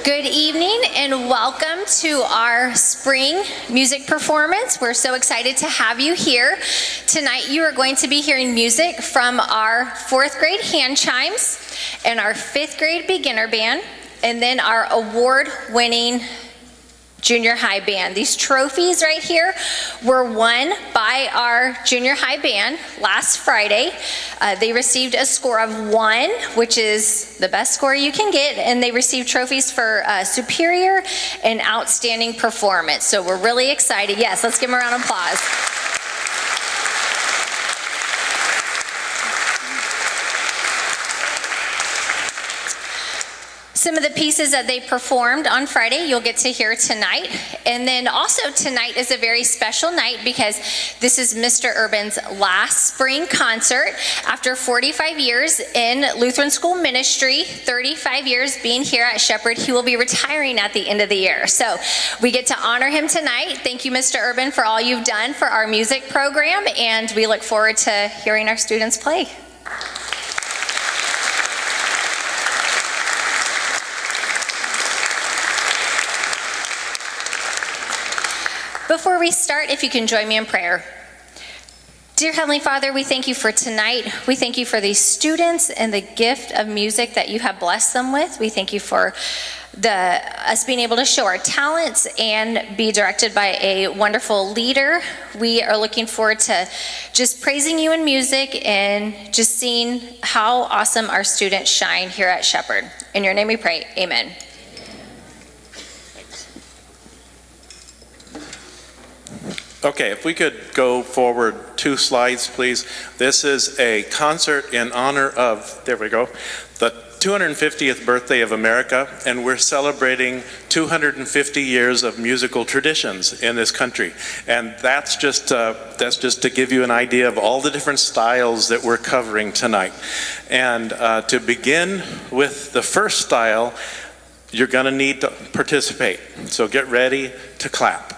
Good evening and welcome to our spring music performance. We're so excited to have you here. Tonight you are going to be hearing music from our 4th grade hand chimes and our 5th grade beginner band, and then our award-winning junior high band. These trophies right here were won by our junior high band last Friday. They received a score of 1, which is the best score you can get, and they received trophies for superior and outstanding performance. So we're really excited. Yes, let's give them a round of applause. Some of the pieces that they performed on Friday, you'll get to hear tonight. And then also tonight is a very special night because this is Mr. Urban's last spring concert. After 45 years in Lutheran School Ministry, 35 years being here at Shepherd, he will be retiring at the end of the year. So we get to honor him tonight. Thank you, Mr. Urban, for all you've done for our music program, and we look forward to hearing our students play. Before we start, if you can join me in prayer. Dear Heavenly Father, we thank you for tonight. We thank you for these students and the gift of music that you have blessed them with. We thank you for us being able to show our talents and be directed by a wonderful leader. We are looking forward to just praising you in music and just seeing how awesome our students shine here at Shepherd. In your name we pray, amen. Okay, if we could go forward 2 slides, please. This is a concert in honor of, there we go, the 250th birthday of America, and we're celebrating 250 years of musical traditions in this country. And that's just to give you an idea of all the different styles that we're covering tonight. And to begin with the first style, you're going to need to participate. So get ready to clap.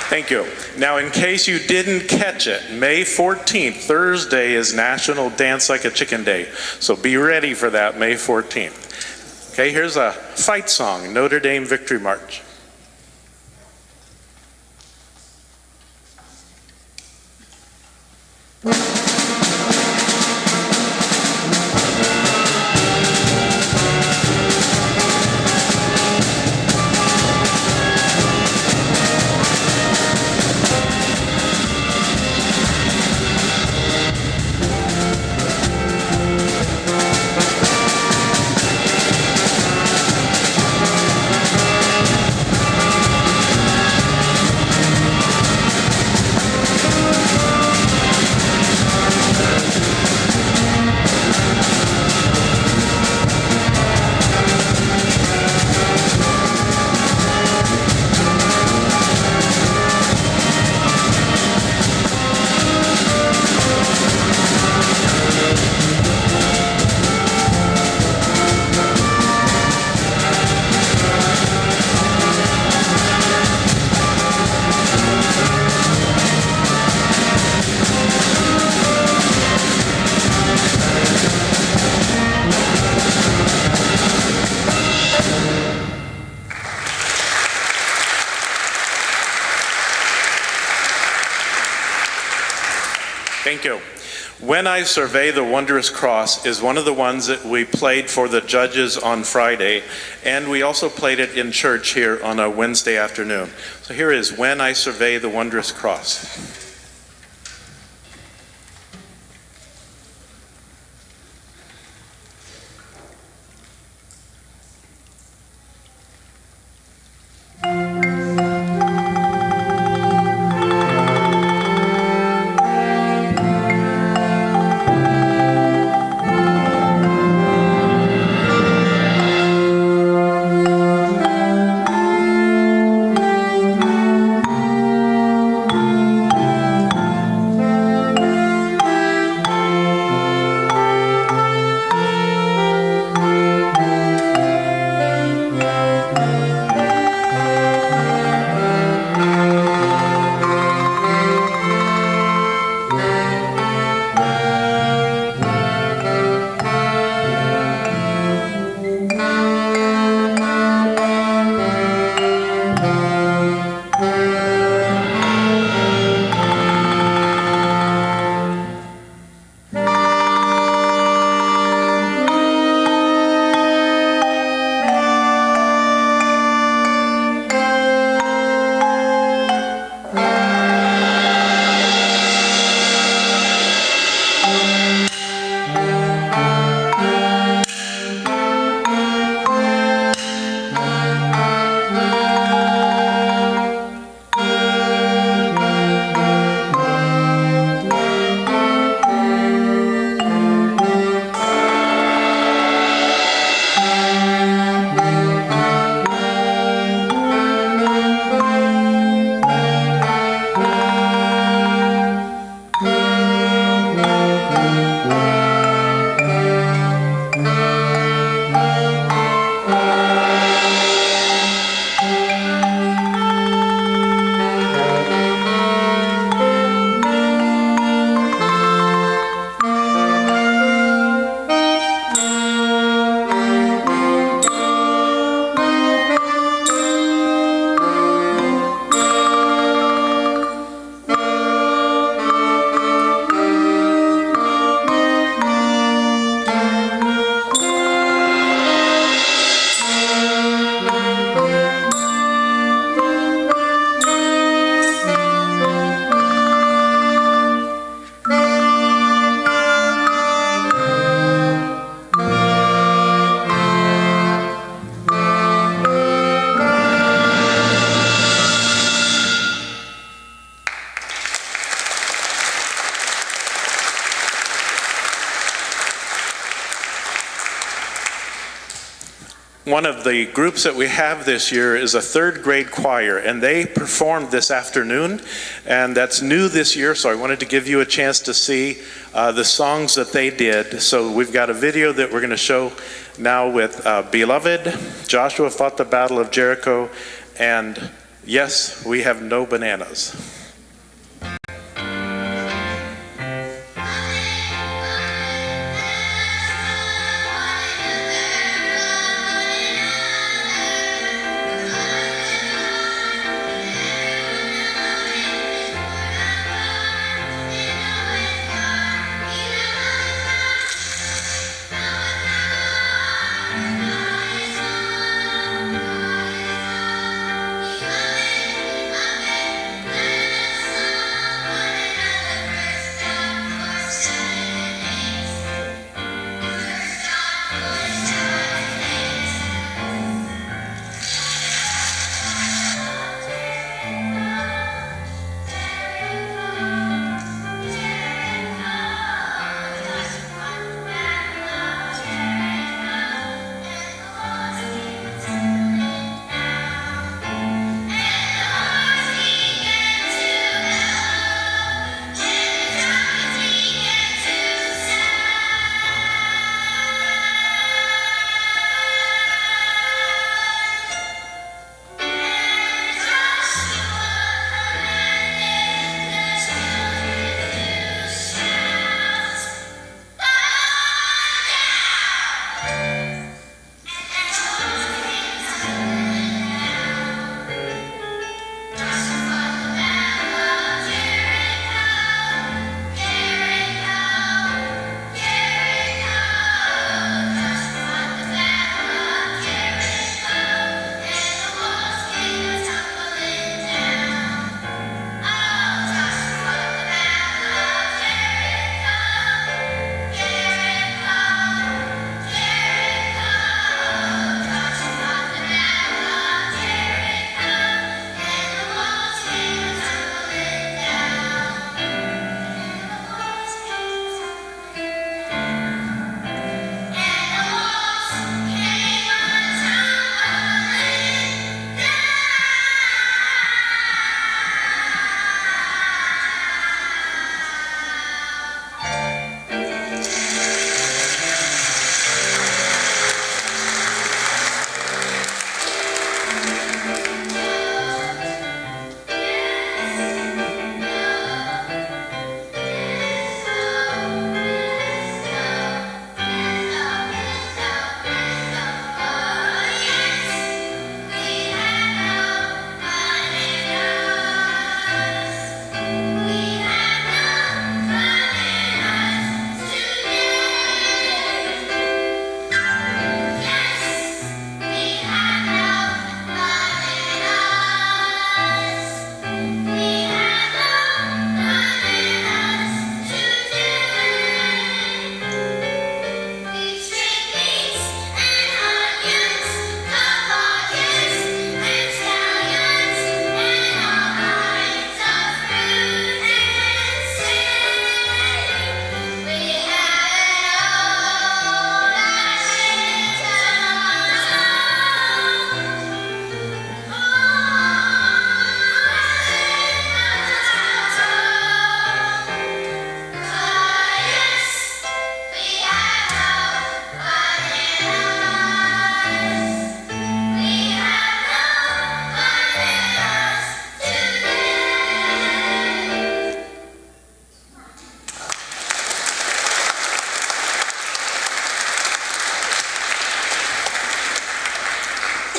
Thank you. Now, in case you didn't catch it, May 14th, Thursday, is National Dance Like a Chicken Day. So be ready for that, May 14th. Okay, here's a fight song, Notre Dame Victory March. Thank you. When I Survey the Wondrous Cross is one of the ones that we played for the judges on Friday, and we also played it in church here on a Wednesday afternoon. So here is When I Survey the Wondrous Cross. One of the groups that we have this year is a third grade choir, and they performed this afternoon, and that's new this year, so I wanted to give you a chance to see the songs that they did. So we've got a video that we're going to show now with Beloved, Joshua Fought the Battle of Jericho, and Yes, We Have No Bananas. Thank you.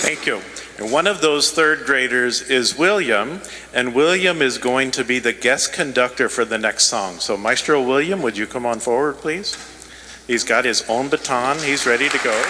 Thank you. And one of those third graders is William, and William is going to be the guest conductor for the next song. So Maestro William, would you come on forward, please? He's got his own baton. He's ready to go.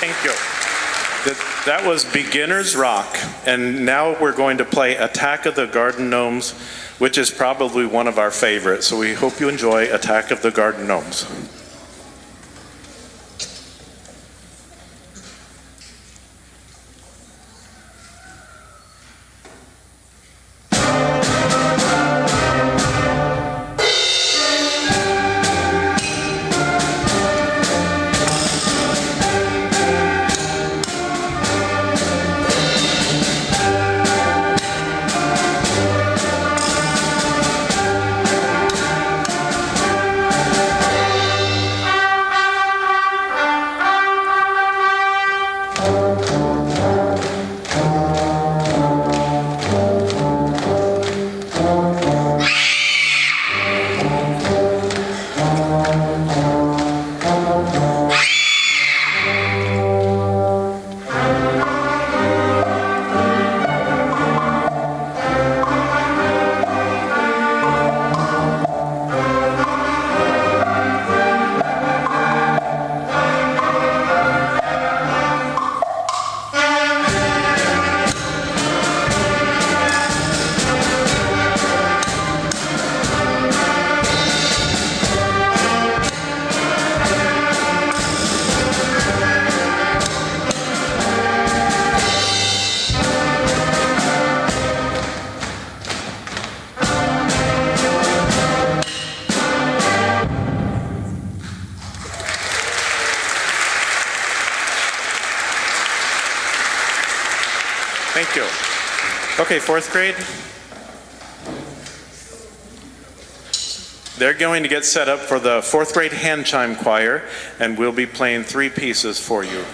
Thank you. That was Beginner's Rock, and now we're going to play Attack of the Garden Gnomes, which is probably one of our favorites. So we hope you enjoy Attack of the Garden Gnomes. Thank you. Okay, fourth grade. They're going to get set up for the fourth grade hand chime choir, and we'll be playing 3 pieces for you.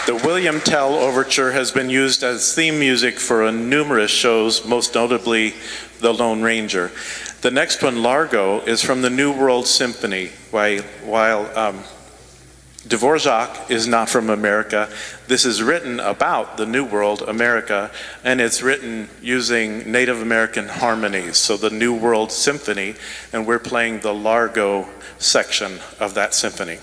The William Tell Overture has been used as theme music for numerous shows, most notably The Lone Ranger. The next one, Largo, is from the New World Symphony. While Dvorak is not from America, this is written about the New World, America, and it's written using Native American harmonies, so the New World Symphony, and we're playing the Largo section of that symphony.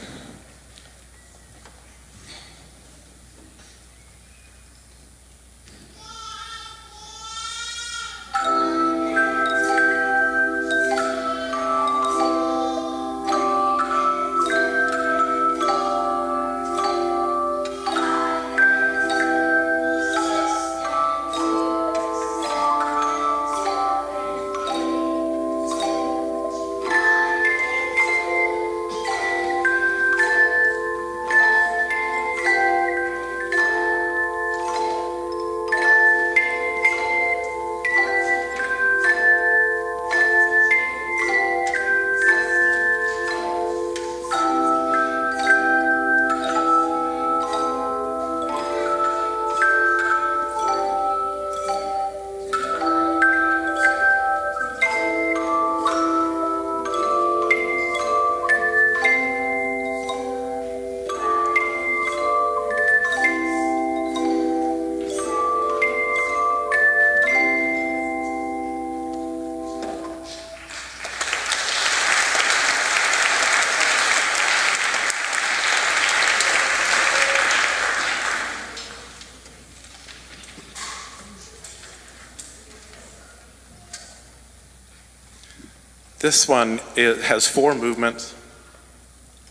This one has 4 movements.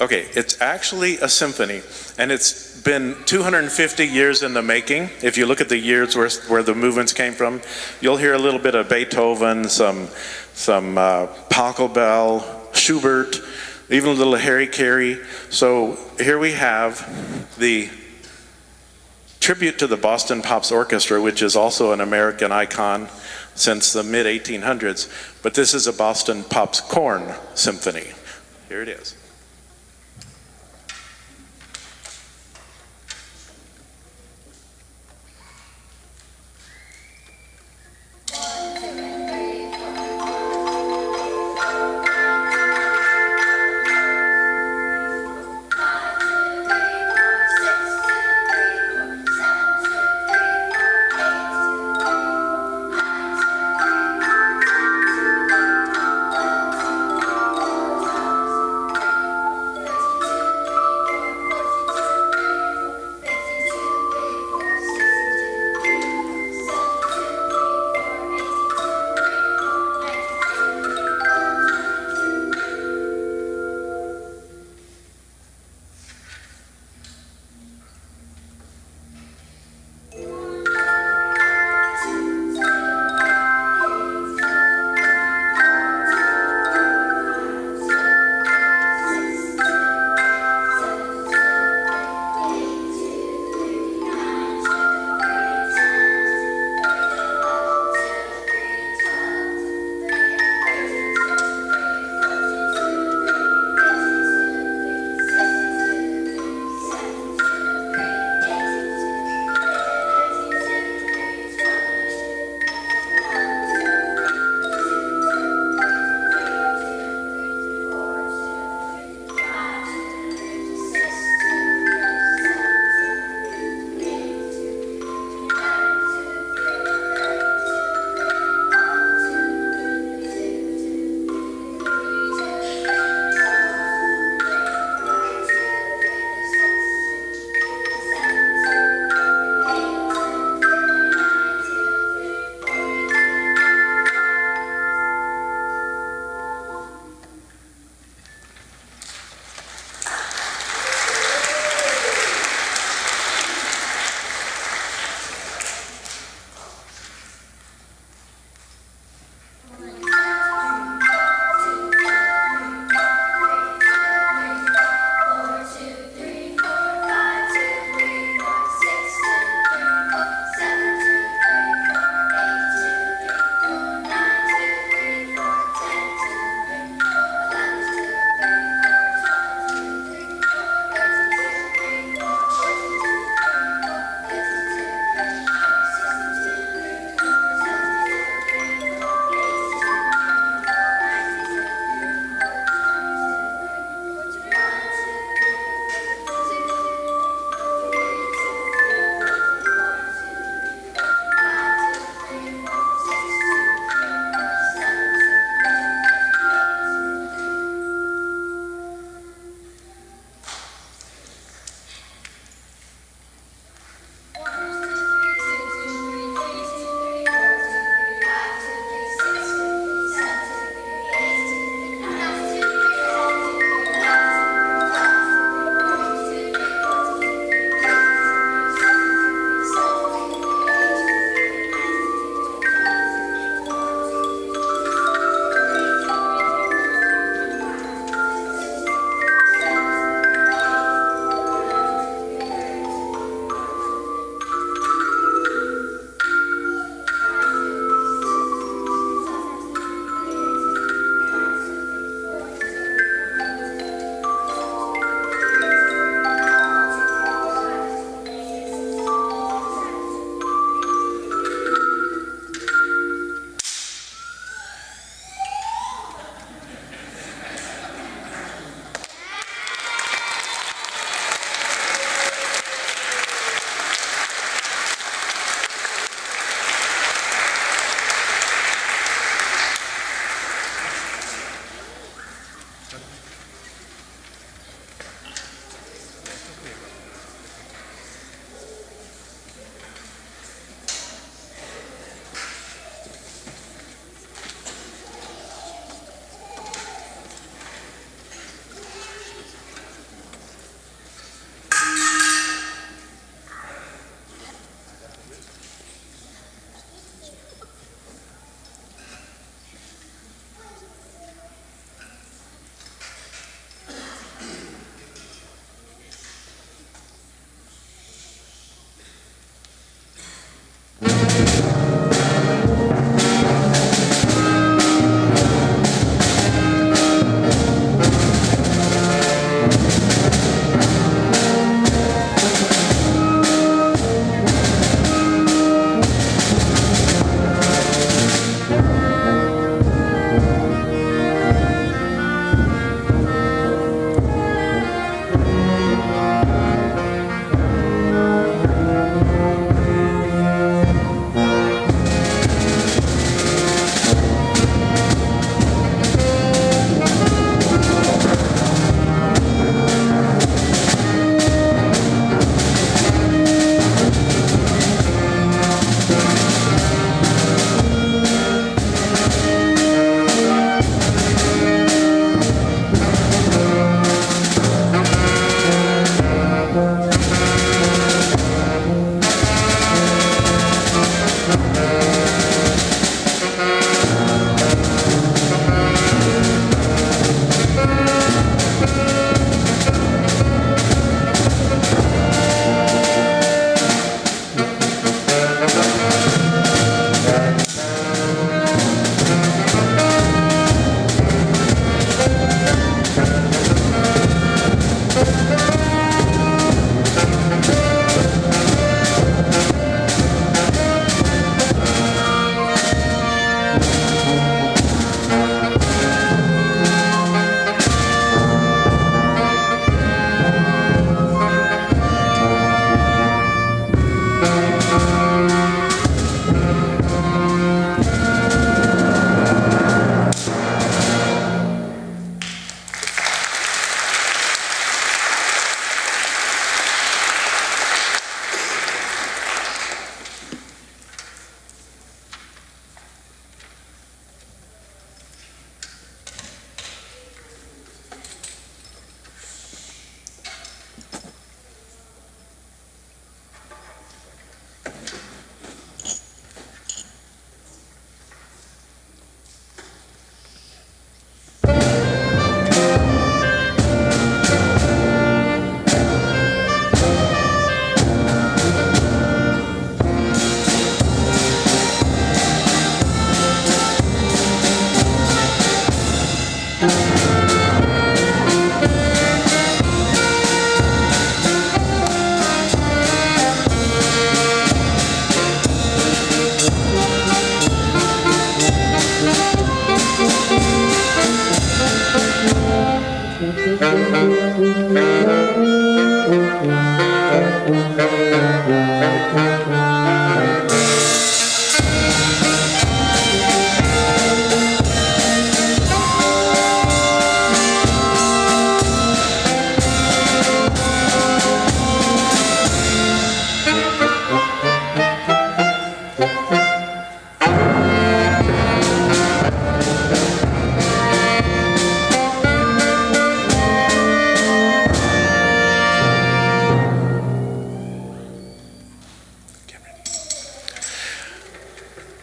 Okay, it's actually a symphony, and it's been 250 years in the making. If you look at the years where the movements came from, you'll hear a little bit of Beethoven, some Pachelbel, Schubert, even a little Harry Carey. So here we have the tribute to the Boston Pops Orchestra, which is also an American icon since the mid-1800s, but this is a Boston Pops Corn Symphony. Here it is.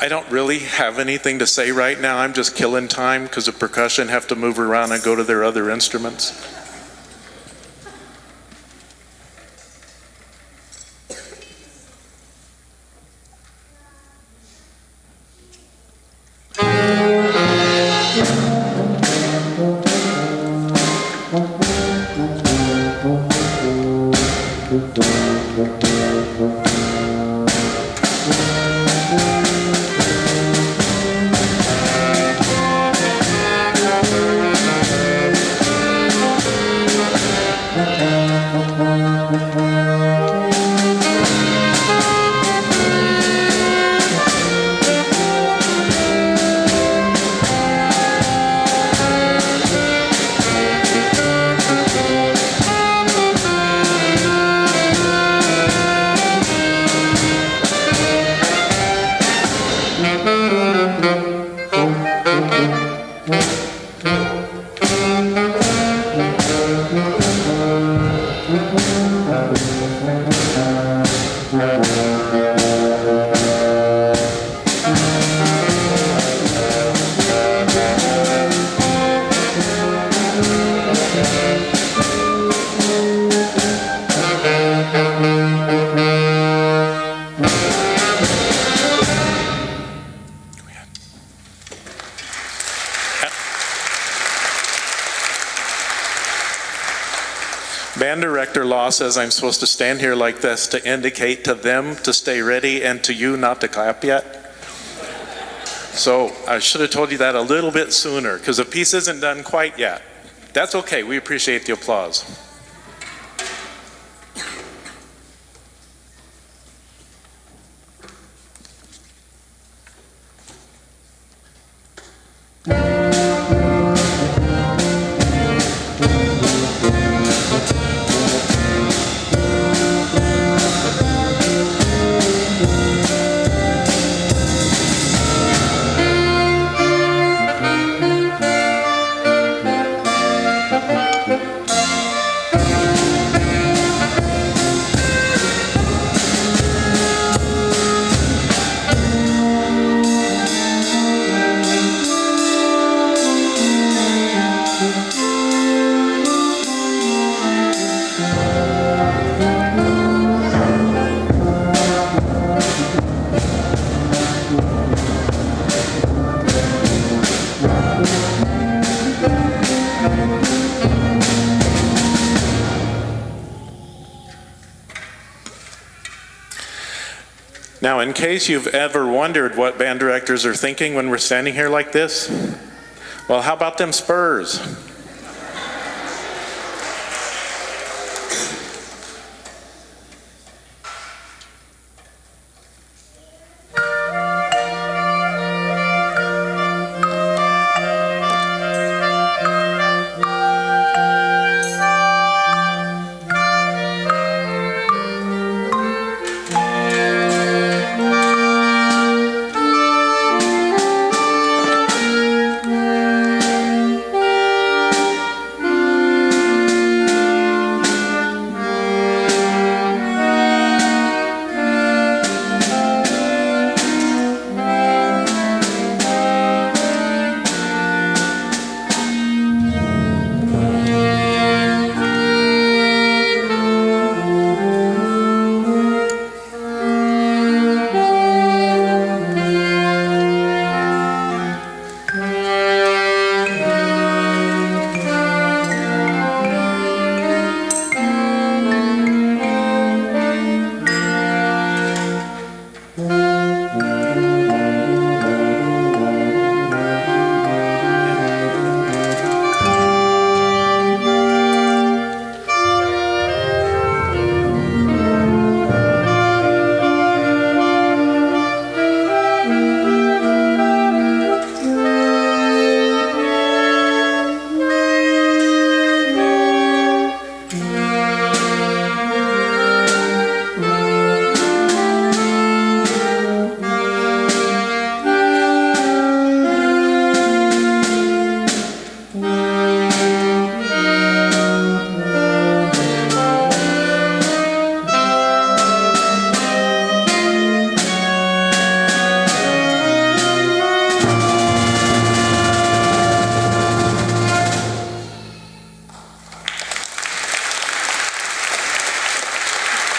I don't really have anything to say right now. I'm just killing time because the percussion have to move around and go to their other instruments. Band director Law says I'm supposed to stand here like this to indicate to them to stay ready and to you not to clap yet. So I should have told you that a little bit sooner because the piece isn't done quite yet. That's okay, we appreciate the applause. Now, in case you've ever wondered what band directors are thinking when we're standing here like this, well, how about them Spurs?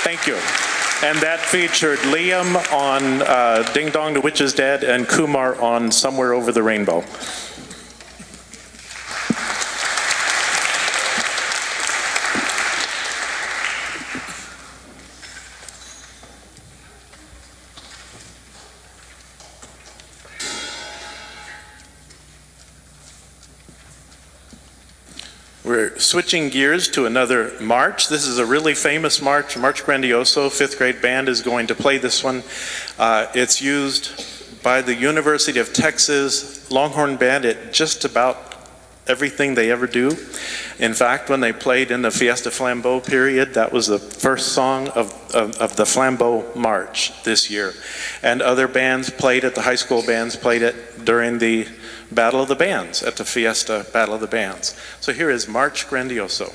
Thank you. And that featured Liam on Ding Dong, the Witch is Dead, and Kumar on Somewhere Over the Rainbow. We're switching gears to another march. This is a really famous march, March Grandioso. Fifth grade band is going to play this one. It's used by the University of Texas Longhorn Band at just about everything they ever do. In fact, when they played in the Fiesta Flambeau period, that was the first song of the Flambeau March this year. And other bands played it, the high school bands played it during the Battle of the Bands, at the Fiesta Battle of the Bands. So here is March Grandioso.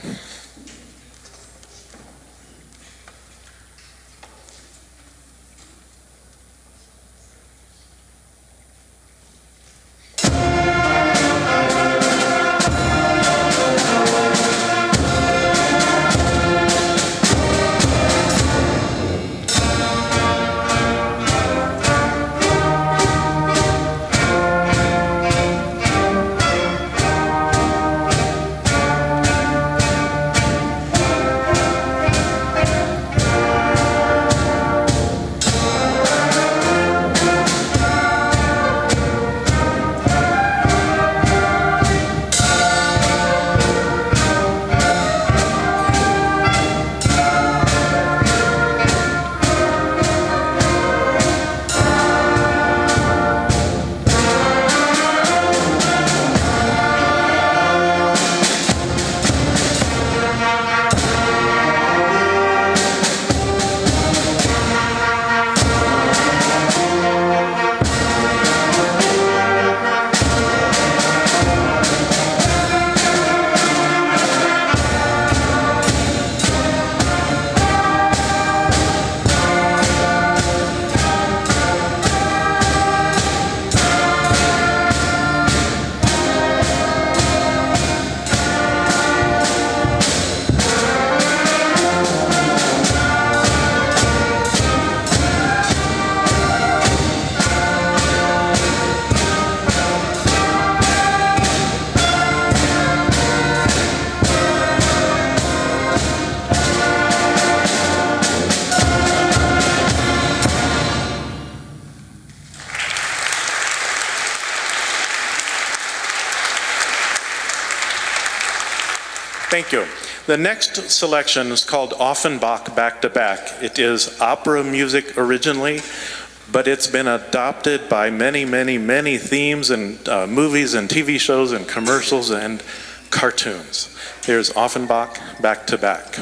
Thank you. The next selection is called Offenbach Back to Back. It is opera music originally, but it's been adopted by many, many, many themes and movies and TV shows and commercials and cartoons. Here's Offenbach Back to Back.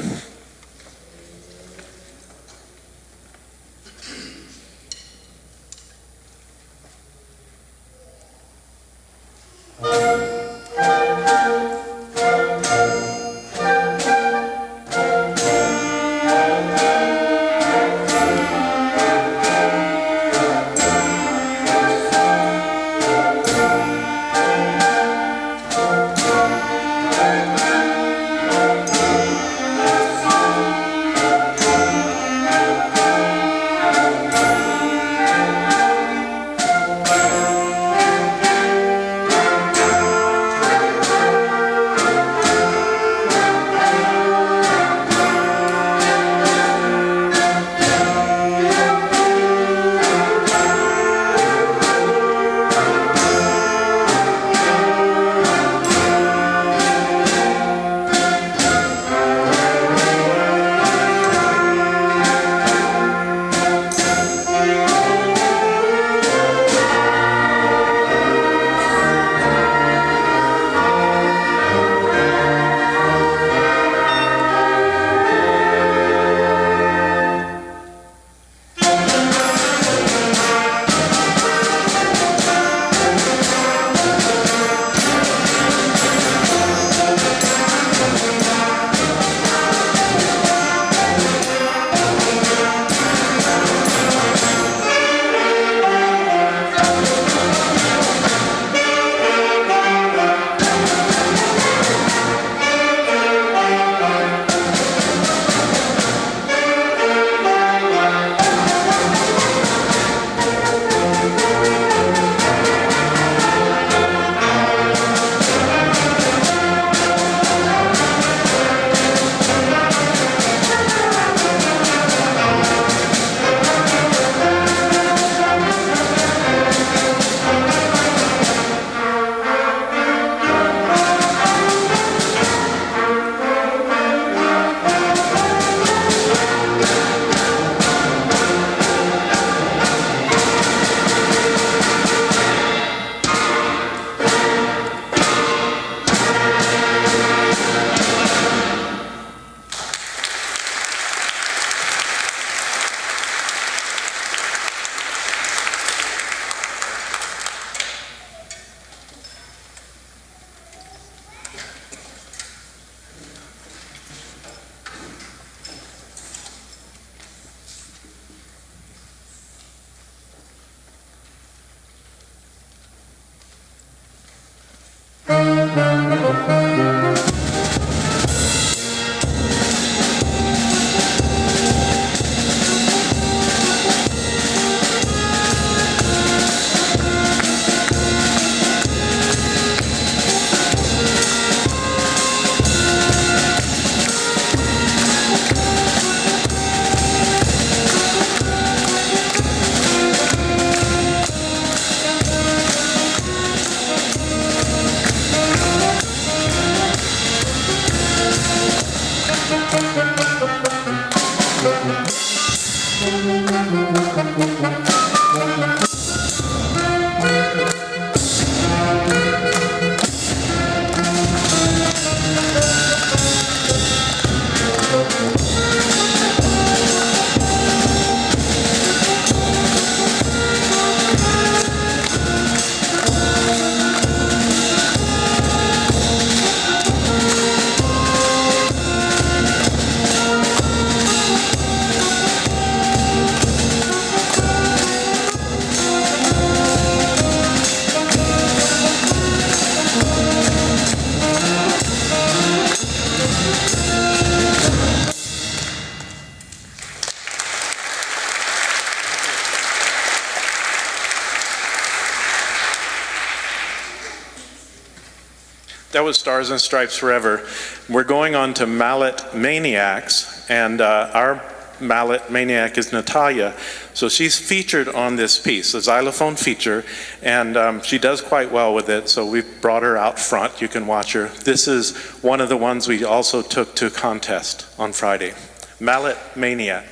That was Stars and Stripes Forever. We're going on to Mallet Maniacs, and our Mallet Maniac is Natalia. So she's featured on this piece, a xylophone feature, and she does quite well with it, so we've brought her out front. You can watch her. This is one of the ones we also took to contest on Friday. Mallet Maniac.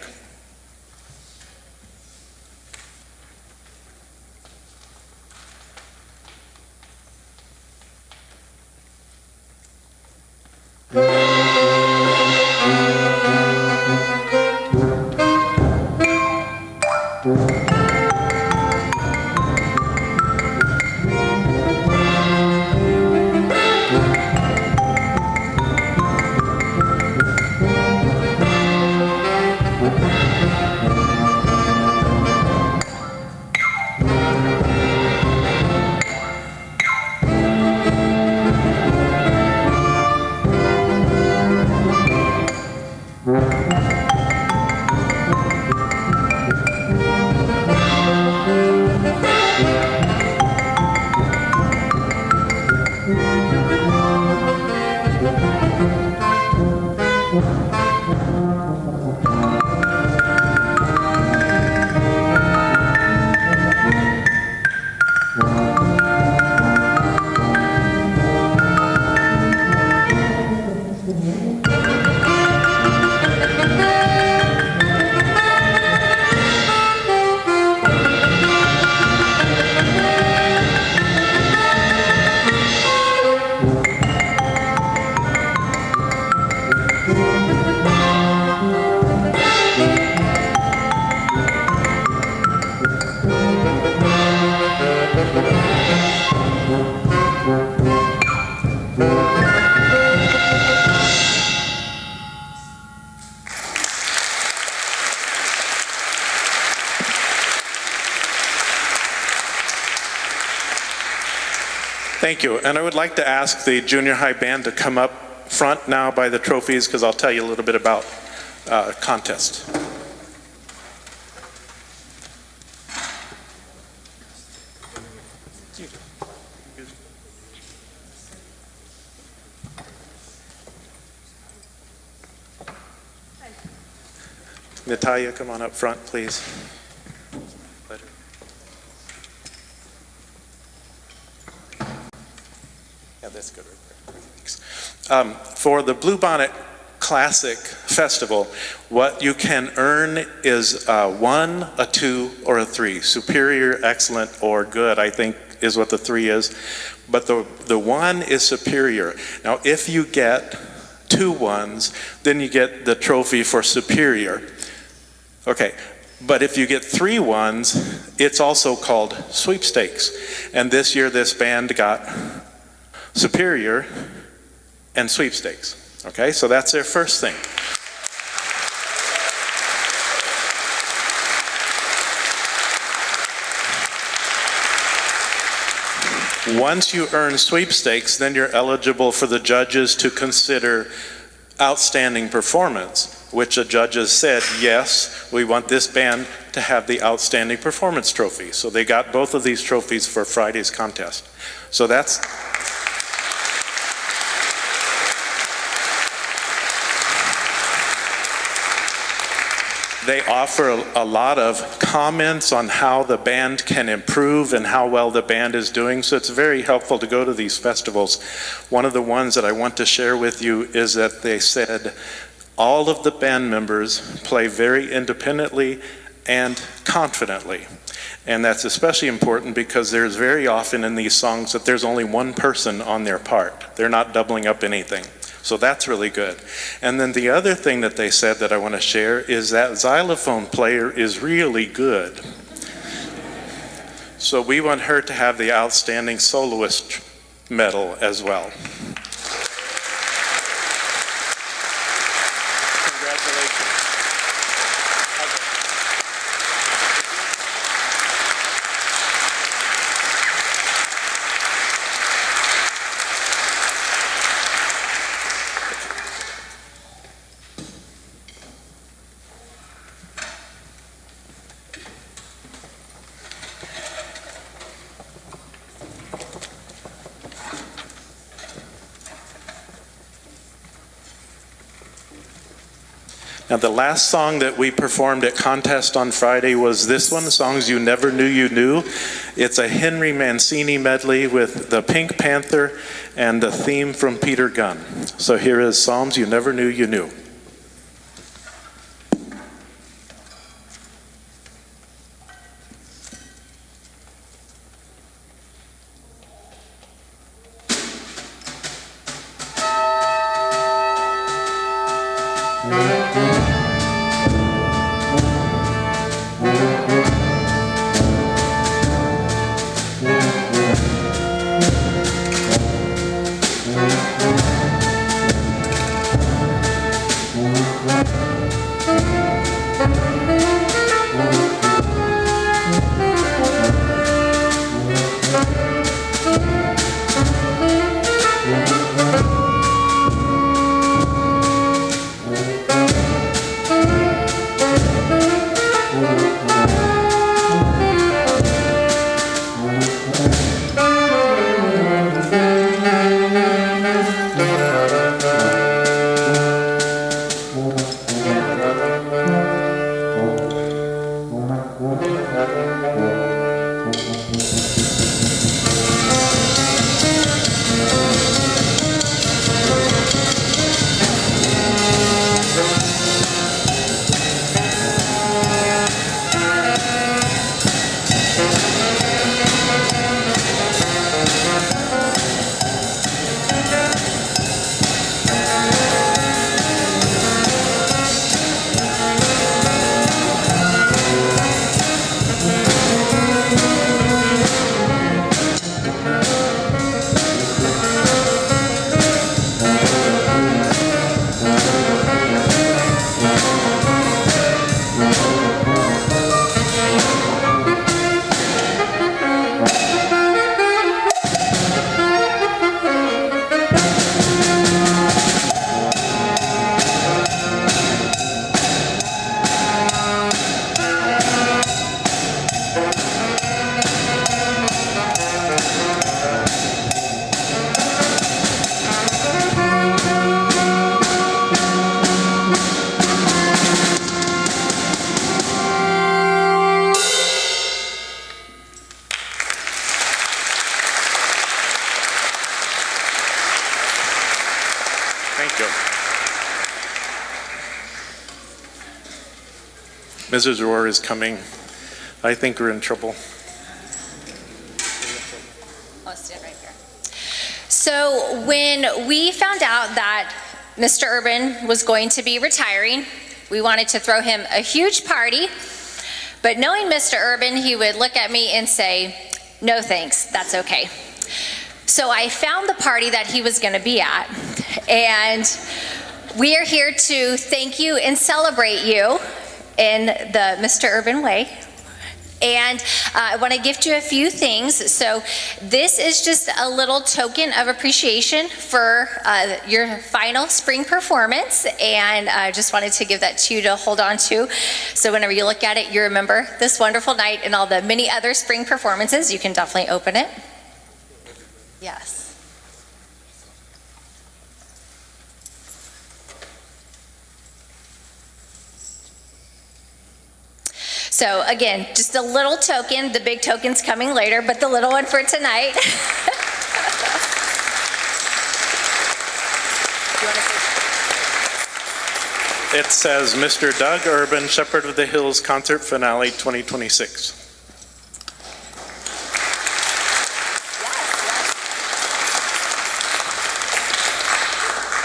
Thank you. And I would like to ask the junior high band to come up front now by the trophies, because I'll tell you a little bit about contest. Natalia, come on up front, please. Yeah, that's good. Thanks. For the Bluebonnet Classic Festival, what you can earn is a 1, a 2, or a 3. Superior, excellent, or good, I think, is what the 3 is. But the 1 is superior. Now, if you get 2 1s, then you get the trophy for superior. Okay, but if you get 3 1s, it's also called sweepstakes. And this year, this band got superior and sweepstakes. Okay, so that's their first thing. Once you earn sweepstakes, then you're eligible for the judges to consider outstanding performance, which the judges said, yes, we want this band to have the outstanding performance trophy. So they got both of these trophies for Friday's contest. So that's... They offer a lot of comments on how the band can improve and how well the band is doing, so it's very helpful to go to these festivals. One of the ones that I want to share with you is that they said all of the band members play very independently and confidently. And that's especially important because there's very often in these songs that there's only one person on their part. They're not doubling up anything. So that's really good. And then the other thing that they said that I want to share is that xylophone player is really good. So we want her to have the Outstanding Soloist medal as well. Congratulations. And the last song that we performed at Contest on Friday was this one, Songs You Never Knew You Knew. It's a Henry Mancini medley with the Pink Panther and the theme from Peter Gunn. So here is Psalms You Never Knew You Knew. Thank you. Mrs. Rohr is coming. I think we're in trouble. I'll stand right here. So when we found out that Mr. Urban was going to be retiring, we wanted to throw him a huge party, but knowing Mr. Urban, he would look at me and say, "No thanks, that's okay." So I found the party that he was going to be at, and we are here to thank you and celebrate you in the Mr. Urban way. And I want to gift you a few things. So this is just a little token of appreciation for your final spring performance, and I just wanted to give that to you to hold on to. So whenever you look at it, you remember this wonderful night and all the many other spring performances. You can definitely open it. Yes. So again, just a little token. The big token's coming later, but the little one for tonight. It says, Mr. Doug Urban, Shepherd of the Hills Concert Finale 2026.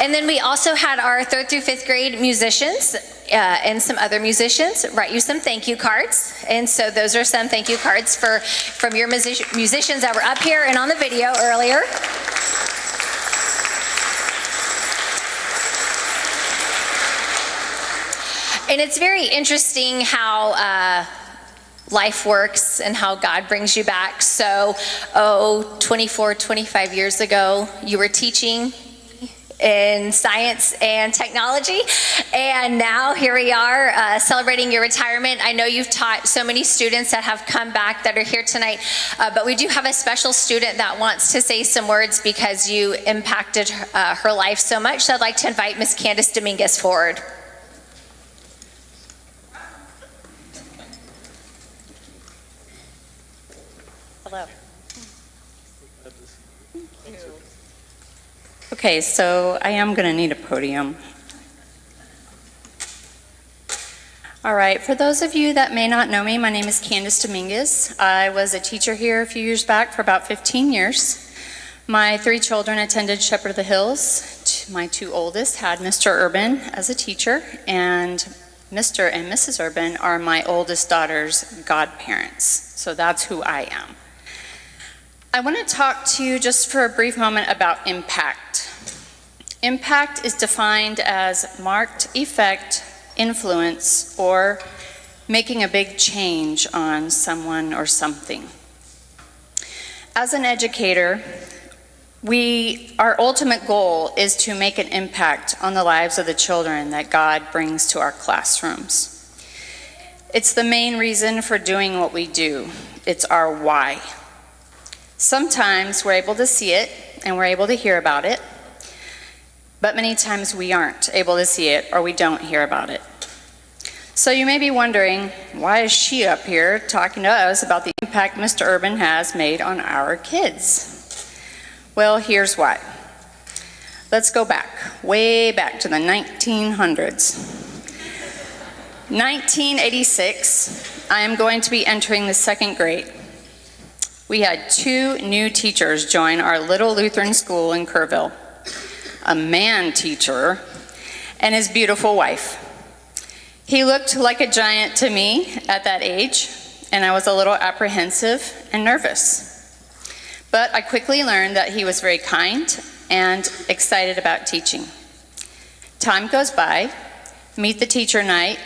And then we also had our 3rd through 5th grade musicians and some other musicians write you some thank you cards. And so those are some thank you cards from your musicians that were up here and on the video earlier. And it's very interesting how life works and how God brings you back. So, 24, 25 years ago, you were teaching in science and technology, and now here we are celebrating your retirement. I know you've taught so many students that have come back that are here tonight, but we do have a special student that wants to say some words because you impacted her life so much. So I'd like to invite Miss Candace Dominguez forward. Hello. Okay, so I am going to need a podium. All right, for those of you that may not know me, my name is Candace Dominguez. I was a teacher here a few years back for about 15 years. My 3 children attended Shepherd of the Hills. My 2 oldest had Mr. Urban as a teacher, and Mr. and Mrs. Urban are my oldest daughter's godparents. So that's who I am. I want to talk to you just for a brief moment about impact. Impact is defined as marked effect, influence, or making a big change on someone or something. As an educator, our ultimate goal is to make an impact on the lives of the children that God brings to our classrooms. It's the main reason for doing what we do. It's our why. Sometimes we're able to see it and we're able to hear about it, but many times we aren't able to see it or we don't hear about it. So you may be wondering, why is she up here talking to us about the impact Mr. Urban has made on our kids? Well, here's why. Let's go back, way back to the 1900s. 1986, I am going to be entering the 2nd grade. We had 2 new teachers join our little Lutheran school in Kerrville. A man teacher and his beautiful wife. He looked like a giant to me at that age, and I was a little apprehensive and nervous. But I quickly learned that he was very kind and excited about teaching. Time goes by, meet the teacher night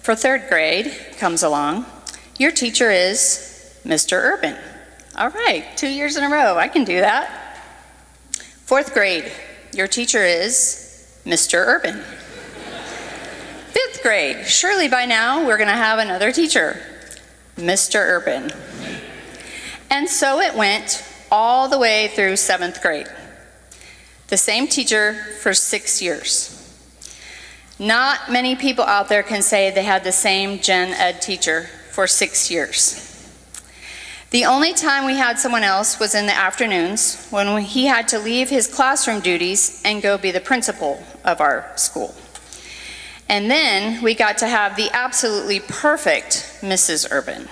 for 3rd grade comes along. Your teacher is Mr. Urban. All right, 2 years in a row, I can do that. 4th grade, your teacher is Mr. Urban. 5th grade, surely by now we're going to have another teacher, Mr. Urban. And so it went all the way through 7th grade. The same teacher for 6 years. Not many people out there can say they had the same gen ed teacher for 6 years. The only time we had someone else was in the afternoons when he had to leave his classroom duties and go be the principal of our school. And then we got to have the absolutely perfect Mrs. Urban.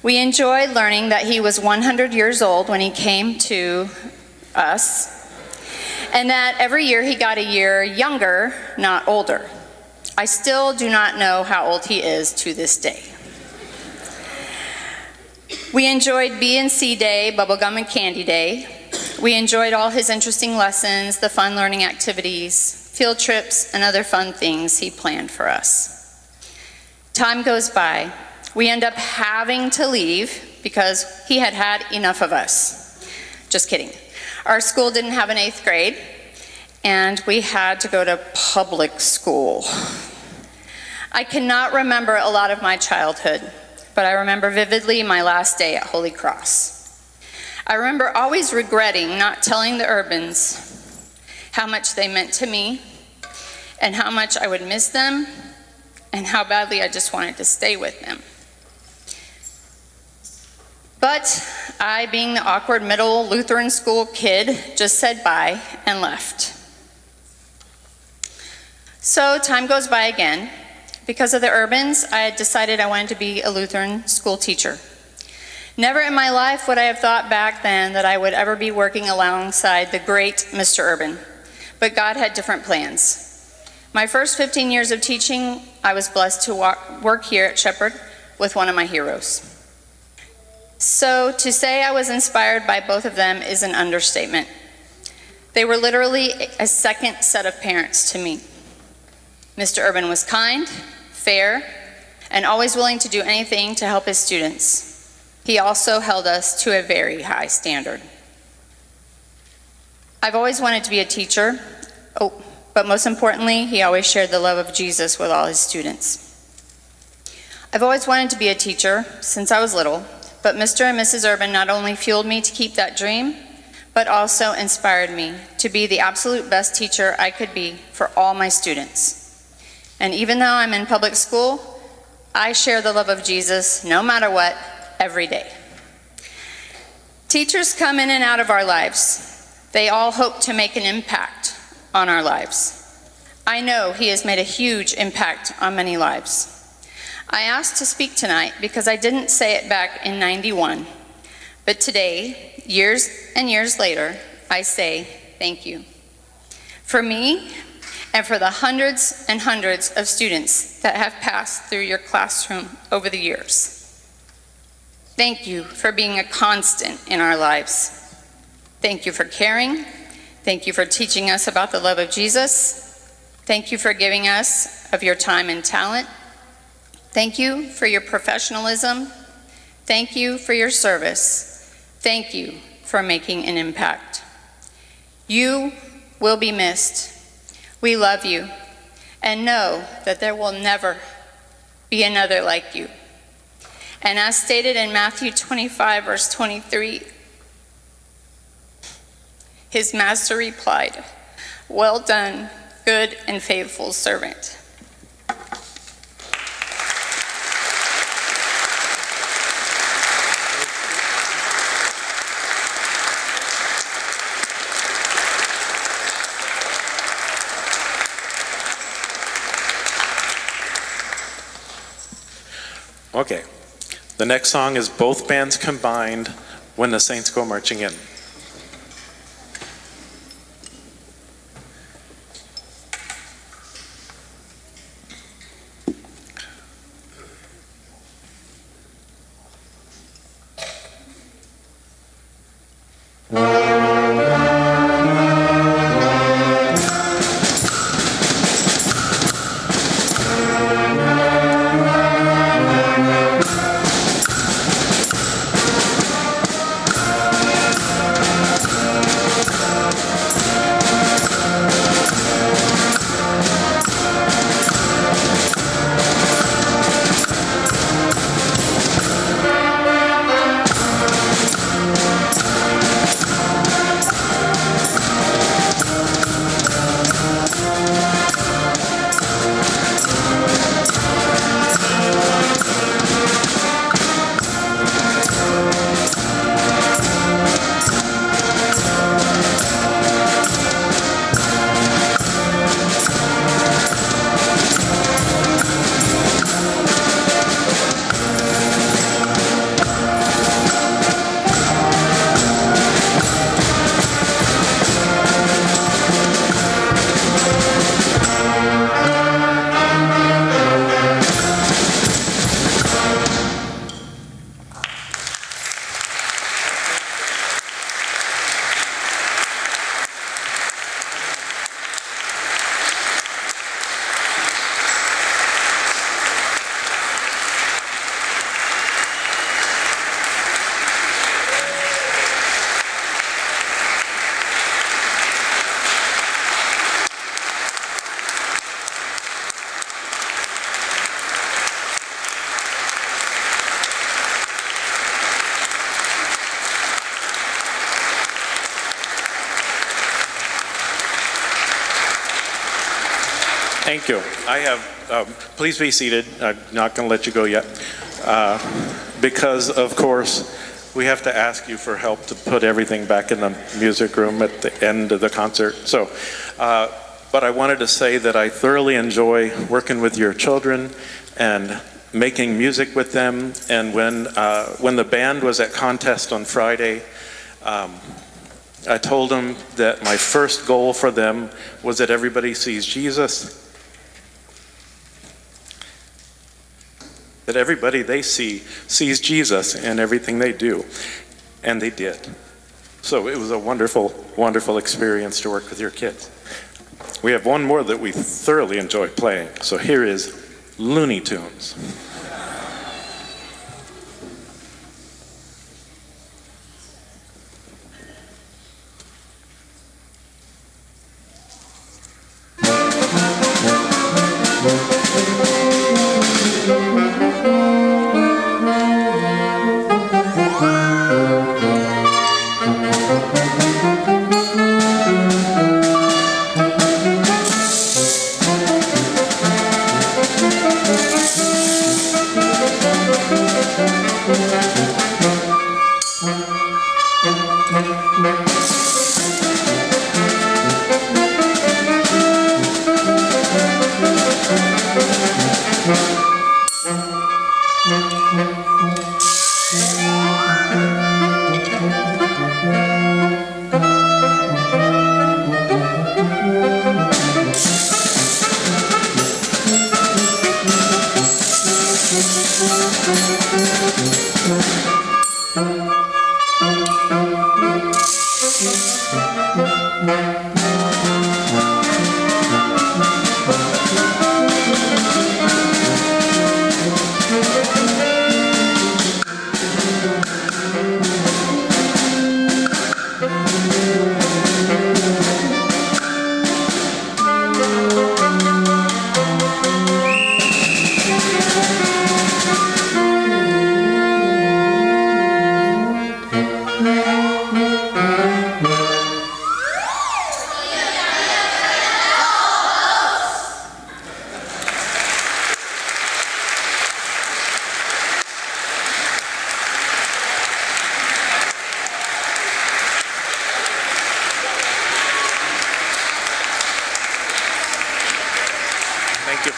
We enjoyed learning that he was 100 years old when he came to us, and that every year he got a year younger, not older. I still do not know how old he is to this day. We enjoyed B and C Day, Bubblegum and Candy Day. We enjoyed all his interesting lessons, the fun learning activities, field trips, and other fun things he planned for us. Time goes by. We end up having to leave because he had had enough of us. Just kidding. Our school didn't have an 8th grade, and we had to go to public school. I cannot remember a lot of my childhood, but I remember vividly my last day at Holy Cross. I remember always regretting not telling the Urbans how much they meant to me and how much I would miss them and how badly I just wanted to stay with them. But I, being the awkward middle Lutheran school kid, just said bye and left. So time goes by again. Because of the Urbans, I had decided I wanted to be a Lutheran school teacher. Never in my life would I have thought back then that I would ever be working alongside the great Mr. Urban, but God had different plans. My first 15 years of teaching, I was blessed to work here at Shepherd with one of my heroes. So to say I was inspired by both of them is an understatement. They were literally a second set of parents to me. Mr. Urban was kind, fair, and always willing to do anything to help his students. He also held us to a very high standard. I've always wanted to be a teacher, but most importantly, he always shared the love of Jesus with all his students. I've always wanted to be a teacher since I was little, but Mr. and Mrs. Urban not only fueled me to keep that dream, but also inspired me to be the absolute best teacher I could be for all my students. And even though I'm in public school, I share the love of Jesus no matter what, every day. Teachers come in and out of our lives. They all hope to make an impact on our lives. I know he has made a huge impact on many lives. I asked to speak tonight because I didn't say it back in '91, but today, years and years later, I say thank you. For me, and for the hundreds and hundreds of students that have passed through your classroom over the years. Thank you for being a constant in our lives. Thank you for caring. Thank you for teaching us about the love of Jesus. Thank you for giving us of your time and talent. Thank you for your professionalism. Thank you for your service. Thank you for making an impact. You will be missed. We love you and know that there will never be another like you. And as stated in Matthew 25, verse 23, his master replied, "Well done, good and faithful servant." Okay. The next song is Both Bands Combined, When the Saints Go Marching In. Thank you. I have, please be seated. I'm not going to let you go yet. Because, of course, we have to ask you for help to put everything back in the music room at the end of the concert. So, but I wanted to say that I thoroughly enjoy working with your children and making music with them. And when the band was at contest on Friday, I told them that my first goal for them was that everybody sees Jesus. That everybody they see sees Jesus in everything they do. And they did. So it was a wonderful, wonderful experience to work with your kids. We have one more that we thoroughly enjoy playing. So here is Looney Tunes.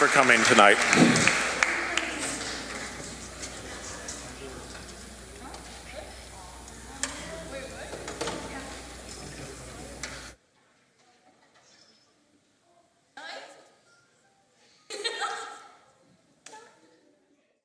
for coming tonight.